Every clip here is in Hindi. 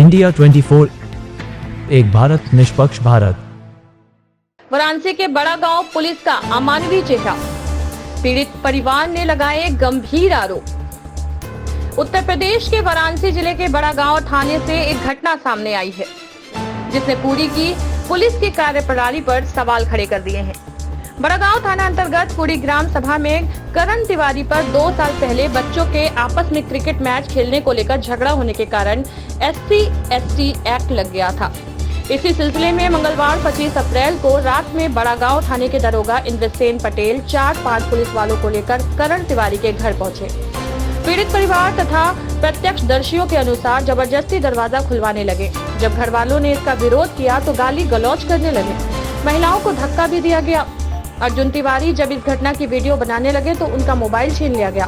इंडिया 24, एक भारत निष्पक्ष भारत। वाराणसी के बड़ा गांव पुलिस का अमानवीय चेहरा, पीड़ित परिवार ने लगाए गंभीर आरोप। उत्तर प्रदेश के वाराणसी जिले के बड़ा गांव थाने से एक घटना सामने आई है जिसने पूरी की पुलिस की कार्यप्रणाली पर सवाल खड़े कर दिए हैं। बड़ा गांव थाना अंतर्गत पूरी ग्राम सभा में करण तिवारी पर 2 साल पहले बच्चों के आपस में क्रिकेट मैच खेलने को लेकर झगड़ा होने के कारण SC/ST एक्ट लग गया था। इसी सिलसिले में मंगलवार 25 अप्रैल को रात में बड़ा गांव थाने के दरोगा इंद्रसेन पटेल 4-5 पुलिस वालों को लेकर करण तिवारी के घर पहुंचे। पीड़ित परिवार तथा प्रत्यक्षदर्शियों के अनुसार जबरदस्ती दरवाजा खुलवाने लगे। जब घर वालों ने इसका विरोध किया तो गाली गलौज करने लगे। महिलाओं को धक्का भी दिया गया। अर्जुन तिवारी जब इस घटना की वीडियो बनाने लगे तो उनका मोबाइल छीन लिया गया।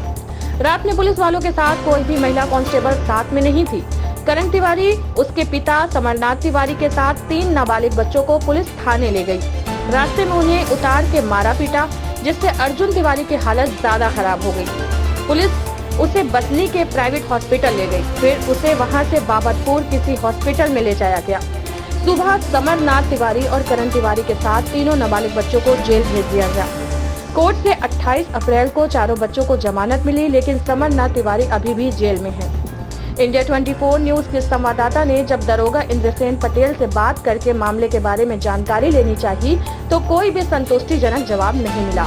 रात में पुलिस वालों के साथ कोई भी महिला कांस्टेबल साथ में नहीं थी। करण तिवारी उसके पिता समरनाथ तिवारी के साथ 3 नाबालिग बच्चों को पुलिस थाने ले गई। रास्ते में उन्हें उतार के मारा पीटा, जिससे अर्जुन तिवारी की हालत ज्यादा खराब हो गई। पुलिस उसे बसनी के प्राइवेट हॉस्पिटल ले गई, फिर उसे वहां से बाबतपुर किसी हॉस्पिटल में ले जाया गया। सुबह समरनाथ तिवारी और करण तिवारी के साथ तीनों नाबालिग बच्चों को जेल भेज दिया गया। कोर्ट से 28 अप्रैल को चारों बच्चों को जमानत मिली, लेकिन समरनाथ तिवारी अभी भी जेल में है। इंडिया 24 न्यूज के संवाददाता ने जब दरोगा इंद्रसेन पटेल से बात करके मामले के बारे में जानकारी लेनी चाहिए तो कोई भी संतुष्टिजनक जवाब नहीं मिला।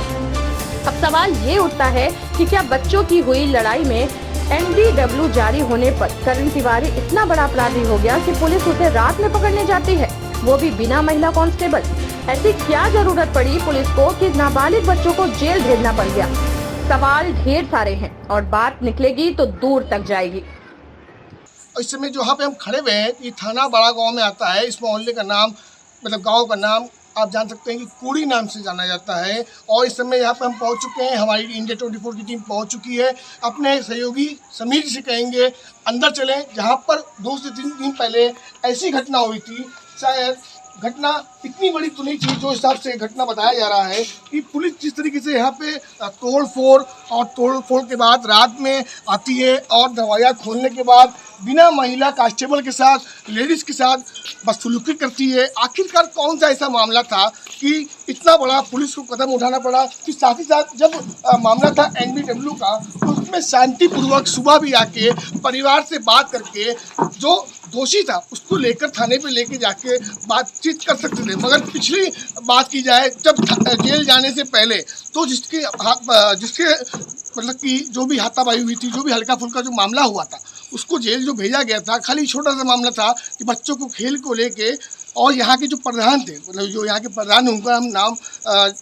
अब सवाल ये उठता है कि क्या बच्चों की हुई लड़ाई में NBW जारी होने पर करण तिवारी इतना बड़ा अपराधी हो गया कि पुलिस उसे रात में पकड़ने जाती है, वो भी बिना महिला कांस्टेबल। ऐसी क्या जरूरत पड़ी पुलिस को कि नाबालिग बच्चों को जेल भेजना पड़ गया? सवाल ढेर सारे हैं और बात निकलेगी तो दूर तक जाएगी। इस समय जो यहाँ पे हम खड़े हुए हैं, ये थाना बड़ा गांव में आता है। इस मोहल्ले का नाम मतलब गांव का नाम आप जान सकते हैं कि कुड़ी नाम से जाना जाता है। और इस समय यहाँ पे हम पहुँच चुके हैं, हमारी इंडिया 24 की टीम पहुँच चुकी है। अपने सहयोगी समीर जी से कहेंगे अंदर चलें, जहाँ पर 2 से 3 दिन पहले ऐसी घटना हुई थी। शायद घटना इतनी बड़ी तो नहीं थी जो हिसाब से घटना बताया जा रहा है कि पुलिस जिस तरीके से यहाँ पे तोड़ फोड़ के बाद रात में आती है और दरवाजा खोलने के बाद बिना महिला कांस्टेबल के साथ लेडीज़ के साथ बदसलूकी करती है। आखिरकार कौन सा ऐसा मामला था कि इतना बड़ा पुलिस को कदम उठाना पड़ा? कि साथ ही साथ जब मामला था NBW का तो उसमें शांतिपूर्वक सुबह भी आके परिवार से बात करके जो दोषी था उसको लेकर थाने पे लेके जाके बातचीत कर सकते थे। मगर पिछली बात की जाए जब जेल जाने से पहले तो जिसके मतलब कि जो भी हाथापाई हुई थी, जो भी हल्का फुल्का जो मामला हुआ था उसको जेल जो भेजा गया था, खाली छोटा सा मामला था कि बच्चों को खेल को लेके। और यहाँ के जो प्रधान थे, मतलब जो यहाँ के प्रधान हैं उनका हम नाम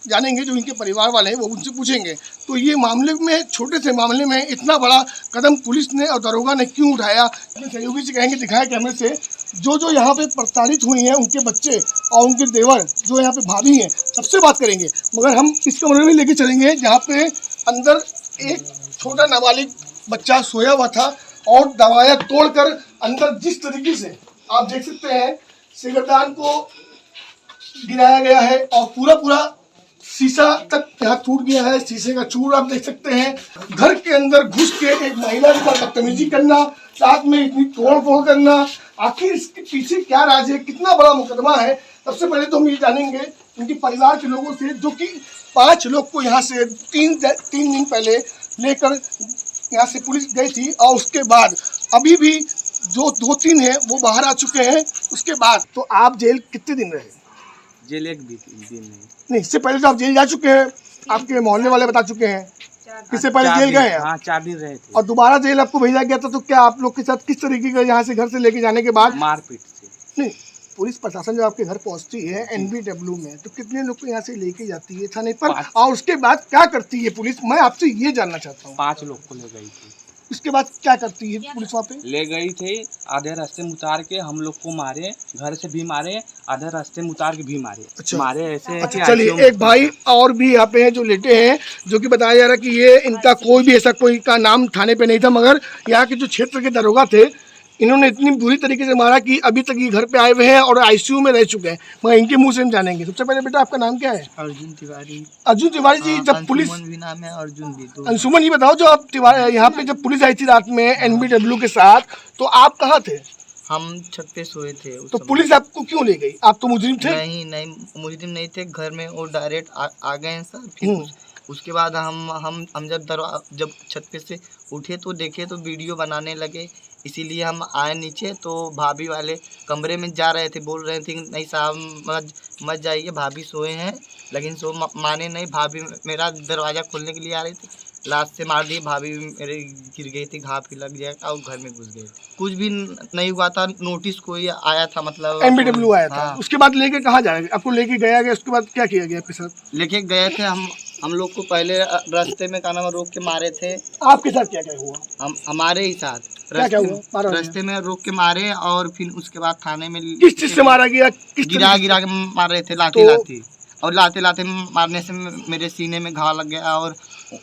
जानेंगे, जो इनके परिवार वाले हैं वो उनसे पूछेंगे। तो ये मामले में, छोटे से मामले में इतना बड़ा कदम पुलिस ने और दरोगा ने क्यों उठाया? अपने सहयोगी से कहेंगे, दिखाए कैमरे से, जो यहाँ पे प्रताड़ित हुई हैं उनके बच्चे और उनके देवर, जो यहाँ पे भाभी हैं, सबसे बात करेंगे। मगर हम इस कमरे में लेके चलेंगे जहाँ पे अंदर एक छोटा नाबालिग बच्चा सोया हुआ था और दरवाजा तोड़कर अंदर जिस तरीके से आप देख सकते हैं सिगरदान को गिराया गया है और पूरा शीशा तक यहाँ टूट गया है। शीशे का चूर आप देख सकते हैं। घर के अंदर घुस के एक महिला के साथ बदतमीजी करना, साथ में इतनी तोड़ फोड़ करना, आखिर इसके पीछे क्या राज है? कितना बड़ा मुकदमा है? सबसे पहले तो हम ये जानेंगे उनके परिवार के लोगों से, जो कि 5 लोग को यहाँ से 3 दिन पहले लेकर यहाँ से पुलिस गई थी और उसके बाद अभी भी जो 2-3 हैं वो बाहर आ चुके हैं। उसके बाद तो आप जेल कितने दिन रहे? जेल एक भी दिन नहीं, इससे पहले तो आप जेल जा चुके हैं, आपके मोहल्ले वाले बता चुके हैं। इससे पहले जेल गए हैं? हाँ, 4 दिन रहे थे। और दोबारा जेल आपको भेजा गया था, तो क्या आप लोग के साथ किस तरीके का यहाँ से घर से लेके जाने के बाद? मारपीट से। नहीं, पुलिस प्रशासन जब आपके घर पहुँचती है NBW में तो कितने लोग को यहाँ से लेके जाती है थाने पर, और उसके बाद क्या करती है पुलिस? मैं आपसे ये जानना चाहता हूँ। 5 लोग को ले गई थी। उसके बाद क्या करती है पुलिस? वहाँ पे ले गई थी, आधे रास्ते में उतार के हम लोग को मारे, घर से भी मारे, आधे रास्ते में उतार के भी मारे। अच्छा। मारे ऐसे। अच्छा, चलिए, एक भाई और भी यहाँ पे हैं जो लेटे हैं, जो कि बताया जा रहा है कि ये इनका कोई भी ऐसा कोई का नाम थाने पे नहीं था, मगर यहाँ के जो क्षेत्र के दरोगा थे इन्होंने इतनी बुरी तरीके से मारा कि अभी तक ये घर पे आए हुए हैं और ICU में रह चुके हैं। मगर इनके मुंह से हम जानेंगे। सबसे पहले बेटा आपका नाम क्या है? अर्जुन तिवारी। अर्जुन तिवारी जी, जब पुलिस भी नाम है, अर्जुन भी। तो अंशुमन, ये बताओ, जो आप यहाँ पे जब पुलिस आई थी रात में NBW के साथ, तो आप कहाँ थे? हम छत पे सोए थे उस तो समय। पुलिस आपको क्यों ले गई? आप तो मुजरिम थे। नहीं मुजरिम नहीं थे, घर में वो डायरेक्ट आ गए हैं सर। फिर उसके बाद हम जब छत पे से उठे तो देखे तो वीडियो बनाने लगे, इसीलिए हम आए नीचे। तो भाभी वाले कमरे में जा रहे थे, बोल रहे थे नहीं साहब मत जाइए, भाभी सोए हैं, लेकिन माने नहीं। भाभी मेरा दरवाज़ा खोलने के लिए आ रही थी, लात से मार दी, भाभी मेरे गिर गई थी, घाव भी लग गया था और घर में घुस गए थे। कुछ भी नहीं हुआ था, नोटिस कोई आया था, मतलब MBW आया था। हाँ। उसके बाद लेके कहाँ जा रहे थे? आपको लेके गया गया, उसके बाद क्या किया गया आपके साथ? लेके गए थे हम लोग को पहले रास्ते में का नाम रोक के मारे थे। आपके साथ क्या क्या हुआ? हमारे ही साथ क्या हुआ? रास्ते में रोक के मारे और फिर उसके बाद थाने में किस चीज से मारा गया? गिरा के मार रहे थे, लाती और लाते मारने से मेरे सीने में घाव लग गया और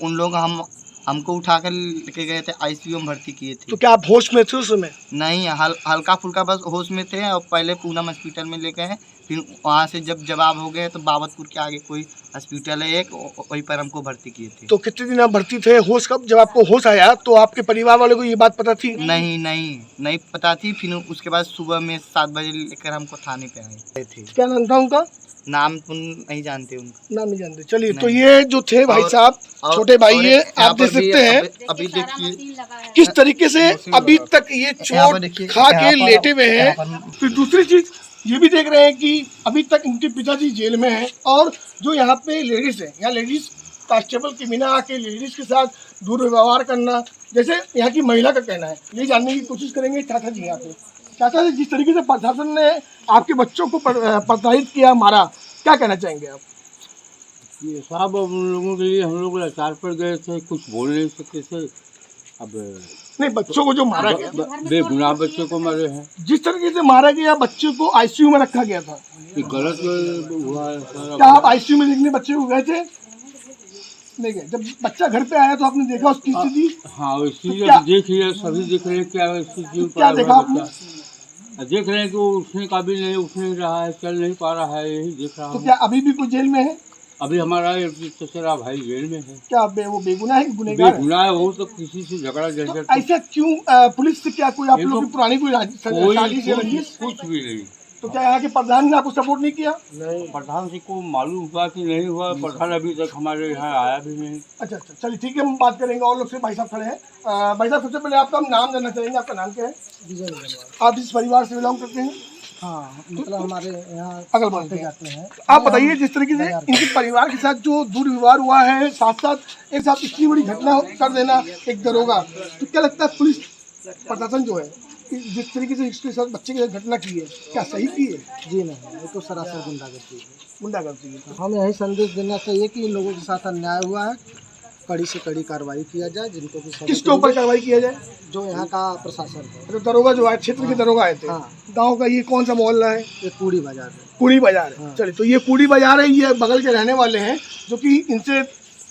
उन लोग हमको उठाकर लेके गए थे, ICU में भर्ती किए थे। तो क्या आप होश में थे उस समय? नहीं, हल्का फुल्का बस होश में थे। और पहले पूनम हॉस्पिटल में ले गए, फिर वहाँ से जब जवाब हो गए तो बाबतपुर के आगे कोई हॉस्पिटल है एक, वहीं पर हमको भर्ती किए थे। तो कितने दिन आप भर्ती थे? होश कब, जब आपको होश आया तो आपके परिवार वालों को ये बात पता थी? नहीं पता थी। फिर उसके बाद सुबह में 7 बजे लेकर हमको थाने पे आए थे। क्या नाम था उनका? नाम नहीं जानते उनका। नाम नहीं जानते। चलिए, तो ये जो थे भाई साहब, छोटे भाई, ये आप देख सकते हैं अभी देखिए किस तरीके से अभी तक ये चोट खा के लेटे हुए हैं। फिर दूसरी चीज ये भी देख रहे हैं कि अभी तक इनके पिताजी जेल में हैं और जो यहाँ पे लेडीज है, यहाँ लेडीज कांस्टेबल के बिना आके लेडीज के साथ दुर्व्यवहार करना, जैसे यहाँ की महिला का कहना है। ये जानने की कोशिश करेंगे चाचा जी यहाँ पे। चाचा जी, जिस तरीके से प्रशासन ने आपके बच्चों को प्रताड़ित किया, मारा, क्या कहना चाहेंगे आप? ये साहब उन लोगों के लिए हम लोग लाचार पड़ गए थे, कुछ बोल नहीं सकते थे। अब नहीं, बच्चों को जो मारा गया, बेगुनाह बच्चों को मारे हैं। जिस तरीके से मारा गया, बच्चे को ICU में रखा गया था, ये गलत हुआ है सर। क्या आप ICU में देखने बच्चे को गए थे? नहीं गए। जब बच्चा घर पे आया तो आपने देखा उसकी स्थिति? हाँ, तो क्या देख लिया, सभी देख रहे हैं क्या स्थिति। क्या देखा आपने? देख रहे हैं कि वो उठने काबिल नहीं, उठ नहीं रहा है, चल नहीं पा रहा है, यही देख रहा तो हूँ। क्या अभी भी कोई जेल में है? अभी हमारा चचेरा भाई जेल में है। क्या वो बेगुनाह है कि गुनहगार है? बेगुनाह है वो, तो किसी से झगड़ा तो झंझट ऐसा क्यों? पुलिस से क्या कोई आप लोग की पुरानी कोई साजिश है? कुछ भी नहीं। तो क्या यहाँ के प्रधान ने आपको सपोर्ट नहीं किया? नहीं, प्रधान जी को मालूम हुआ कि नहीं हुआ, प्रधान अभी तक हमारे यहाँ आया भी नहीं। अच्छा, चलिए ठीक है, हम बात करेंगे और लोग से। भाई साहब खड़े हैं। भाई साहब, सबसे पहले आपका हम नाम जानना चाहेंगे। आपका नाम क्या है? आप इस परिवार से बिलोंग करते हैं? हाँ, मतलब हमारे यहाँ अगल बगल के जाते हैं। आप बताइए, जिस तरीके से इनके परिवार के साथ जो दुर्व्यवहार हुआ है, साथ साथ एक साथ इतनी बड़ी घटना कर देना एक दरोगा, तो क्या लगता है पुलिस प्रशासन जो है जिस तरीके से इसके साथ बच्चे के साथ घटना की है, क्या सही की है? जी नहीं, ये तो सरासर गुंडागर्दी है। गुंडागर्दी है। हम यही संदेश देना चाहिए कि इन लोगों के साथ अन्याय हुआ है, कड़ी से कड़ी कार्रवाई किया जाए, जिनको भी किसके ऊपर कार्रवाई किया जाए? जो यहाँ का प्रशासन है। तो दरोगा जो है, क्षेत्र के दरोगा आए थे। हाँ। गांव का ये कौन सा मोहल्ला है? ये कूड़ी बाजार है। कूड़ी बाजार है। हाँ। चलिए, तो ये कूड़ी बाजार है, ये बगल के रहने वाले हैं, जो कि इनसे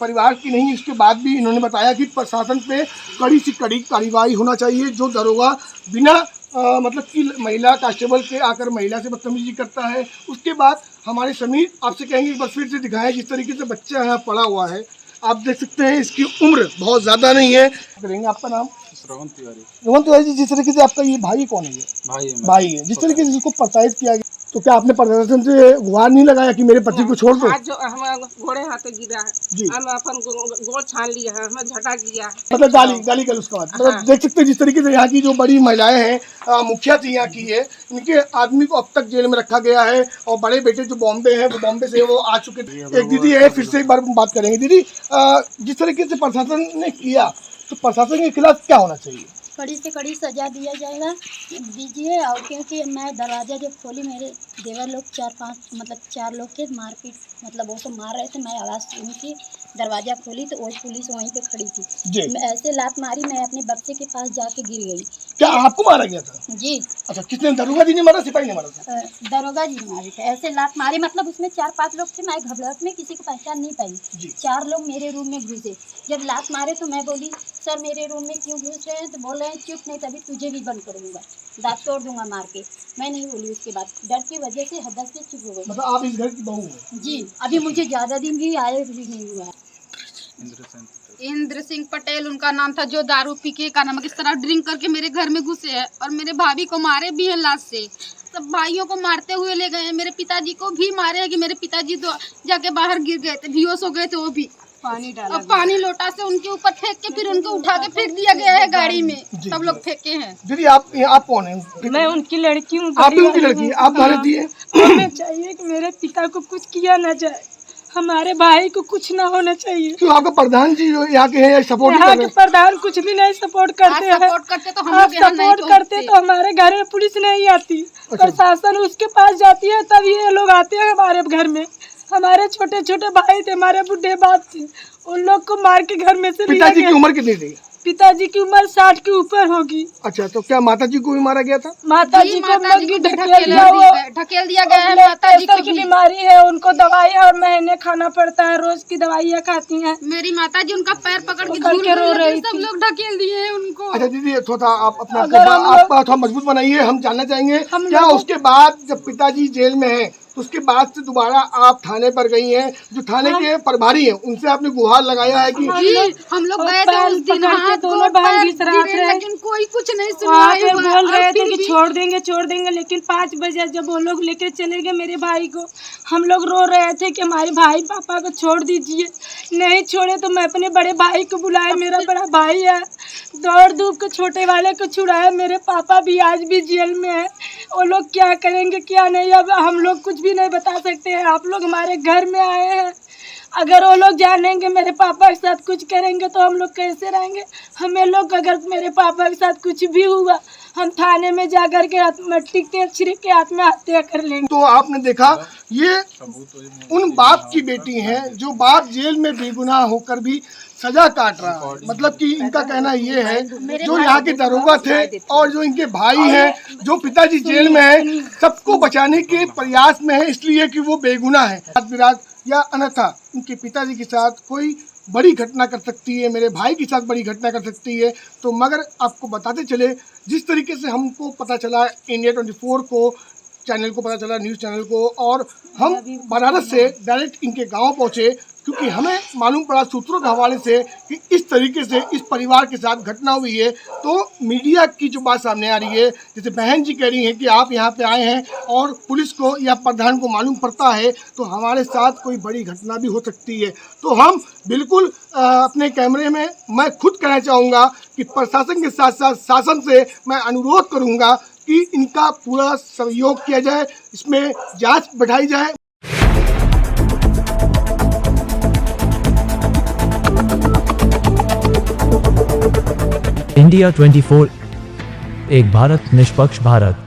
परिवार की नहीं, इसके बाद भी इन्होंने बताया कि प्रशासन पे कड़ी से कड़ी कार्रवाई होना चाहिए। जो दरोगा बिना मतलब कि महिला कांस्टेबल के आकर महिला से बदतमीजी करता है। उसके बाद हमारे समीर आपसे कहेंगे एक बार फिर से दिखाएं, जिस तरीके से बच्चा यहाँ पड़ा हुआ है, आप देख सकते हैं इसकी उम्र बहुत ज़्यादा नहीं है। करेंगे आपका नाम? श्रवण तिवारी। श्रवण तिवारी जी, जिस तरीके से आपका ये भाई कौन है? ये भाई है। जिस तरीके से इसको प्रताड़ित किया गया, तो क्या आपने प्रशासन से गुहार नहीं लगाया कि मेरे पति को छोड़ दो? आज जो हम घोड़े हाथे गिरा है, हम अपन गोड़ छान लिया है, हमें झटक दिया है, मतलब गाली कर उसका बाद। मतलब देख सकते हैं जिस तरीके से यहाँ की जो बड़ी महिलाएं हैं, मुखिया थी यहाँ की है, इनके आदमी को अब तक जेल में रखा गया है। और बड़े बेटे जो बॉम्बे हैं, वो बॉम्बे से वो आ चुके थे। एक दीदी है, फिर से एक बार बात करेंगे। दीदी, जिस तरीके से प्रशासन ने किया, तो प्रशासन के खिलाफ क्या होना चाहिए? कड़ी से कड़ी सजा दिया जाएगा दीजिए। और क्योंकि मैं दरवाज़ा जब खोली, मेरे देवर लोग 4 लोग के मारपीट, मतलब वो सब मार रहे थे। मैं आवाज़ सुनी कि दरवाज़ा खोली तो वो पुलिस वहीं पे खड़ी थी। मैं ऐसे लात मारी, मैं अपने बच्चे के पास जाके गिर गई। क्या आपको मारा गया था? जी। अच्छा, किसने? दरोगा जी ने मारा, सिपाही ने मारा था? दरोगा जी ने मारे थे। ऐसे लात मारी, मतलब उसमें 4-5 लोग थे। मैं घबराहट में किसी को पहचान नहीं पाई। 4 लोग मेरे रूम में घुसे। जब लात मारे तो मैं बोली, सर मेरे रूम में क्यों घुस रहे हैं? तो बोल रहे हैं चुप, नहीं तभी तुझे भी बंद कर दूंगा, दांत तोड़ दूंगा मार के। मैं नहीं बोली। उसके बाद डर की वजह से हद से चुप हो गई। मतलब आप इस घर की बहू हैं? जी। अभी मुझे ज़्यादा दिन भी आए भी नहीं हुआ है। इंद्र सिंह पटेल उनका नाम था, जो दारू पी के का नाम इस तरह ड्रिंक करके मेरे घर में घुसे हैं और मेरे भाभी को मारे भी हैं लाश से। सब भाइयों को मारते हुए ले गए हैं, मेरे पिताजी को भी मारे हैं कि मेरे पिताजी तो जाके बाहर गिर गए थे, बेहोश हो गए थे, वो भी पानी डाला और पानी लोटा से उनके ऊपर फेंक के फिर उनको उठा के फेंक दिया गया है गाड़ी में। सब लोग फेंके हैं। दीदी आप कौन है? मैं उनकी लड़की हूँ। आप भी उनकी लड़की? आप भारतीय हैं? हमें चाहिए कि मेरे पिता को कुछ किया ना जाए, हमारे भाई को कुछ ना होना चाहिए। क्यों आपका प्रधान जी जो यहाँ के हैं सपोर्ट यहाँ के प्रधान कुछ भी नहीं सपोर्ट करते हैं। सपोर्ट करते तो हम आप सपोर्ट करते तो हमारे घर में पुलिस नहीं आती, प्रशासन उसके पास जाती है तब ये लोग आते हैं हमारे घर में। हमारे छोटे छोटे भाई थे, हमारे बुढ़े बाप थे, उन लोग को मार के घर में से पिताजी की उम्र कितनी थी? पिताजी की उम्र 60 के ऊपर होगी। अच्छा, तो क्या माता जी को भी मारा गया था? माता जी को ढकेल दिया गया है। माता जी की बीमारी है, उनको दवाई और महीने खाना पड़ता है, रोज की दवाइयाँ खाती हैं। मेरी माता जी उनका पैर पकड़ के रो रही, सब लोग ढकेल दिए हैं उनको। अच्छा दीदी, थोड़ा आप अपना थोड़ा मजबूत बनाइए, हम जानना चाहेंगे क्या उसके बाद जब पिताजी जेल में है उसके बाद से दोबारा आप थाने पर गई हैं, जो थाने के प्रभारी हैं उनसे आपने गुहार लगाया है कि हम लोग गए थे उस दिन, दोनों बहन लेकिन कोई कुछ नहीं सुना। बोल रहे थे कि छोड़ देंगे, लेकिन 5 बजे जब वो लोग लेके चले गए मेरे भाई को, हम लोग रो रहे थे कि हमारे भाई पापा को छोड़ दीजिए। नहीं छोड़े तो मैं अपने बड़े भाई को बुलाए, मेरा बड़ा भाई है, दौड़ धूप के छोटे वाले को छुड़ाया। मेरे पापा भी आज भी जेल में है, वो लोग क्या करेंगे क्या नहीं, अब हम लोग कुछ भी नहीं बता सकते हैं। आप लोग हमारे घर में आए हैं, अगर वो लोग जानेंगे मेरे पापा के साथ कुछ करेंगे तो हम लोग कैसे रहेंगे? हमें लोग अगर मेरे पापा के साथ कुछ भी हुआ हम थाने में जाकर के मट्टी तेल छिड़क के हाथ में हत्या कर लेंगे। तो आपने देखा, ये उन बाप की बेटी हैं जो बाप जेल में बेगुनाह होकर भी सजा काट रहा है। मतलब कि इनका कहना ये है, जो यहाँ के दरोगा थे और जो इनके भाई हैं, जो पिताजी जेल में है, सबको बचाने के प्रयास में है, इसलिए कि वो बेगुनाह है। विराट या अन्यथा उनके पिताजी के साथ कोई बड़ी घटना कर सकती है, मेरे भाई के साथ बड़ी घटना कर सकती है। तो मगर आपको बताते चले, जिस तरीके से हमको पता चला, इंडिया 24 को चैनल को पता चला, न्यूज़ चैनल को, और हम बनारस से डायरेक्ट इनके गांव पहुंचे, क्योंकि हमें मालूम पड़ा सूत्रों के हवाले से कि इस तरीके से इस परिवार के साथ घटना हुई है। तो मीडिया की जो बात सामने आ रही है, जैसे बहन जी कह रही हैं कि आप यहाँ पे आए हैं और पुलिस को या प्रधान को मालूम पड़ता है तो हमारे साथ कोई बड़ी घटना भी हो सकती है। तो हम बिल्कुल अपने कैमरे में मैं खुद कहना चाहूँगा कि प्रशासन के साथ साथ शासन से मैं अनुरोध करूँगा कि इनका पूरा सहयोग किया जाए, इसमें जांच बढ़ाई जाए। इंडिया 24, एक भारत निष्पक्ष भारत।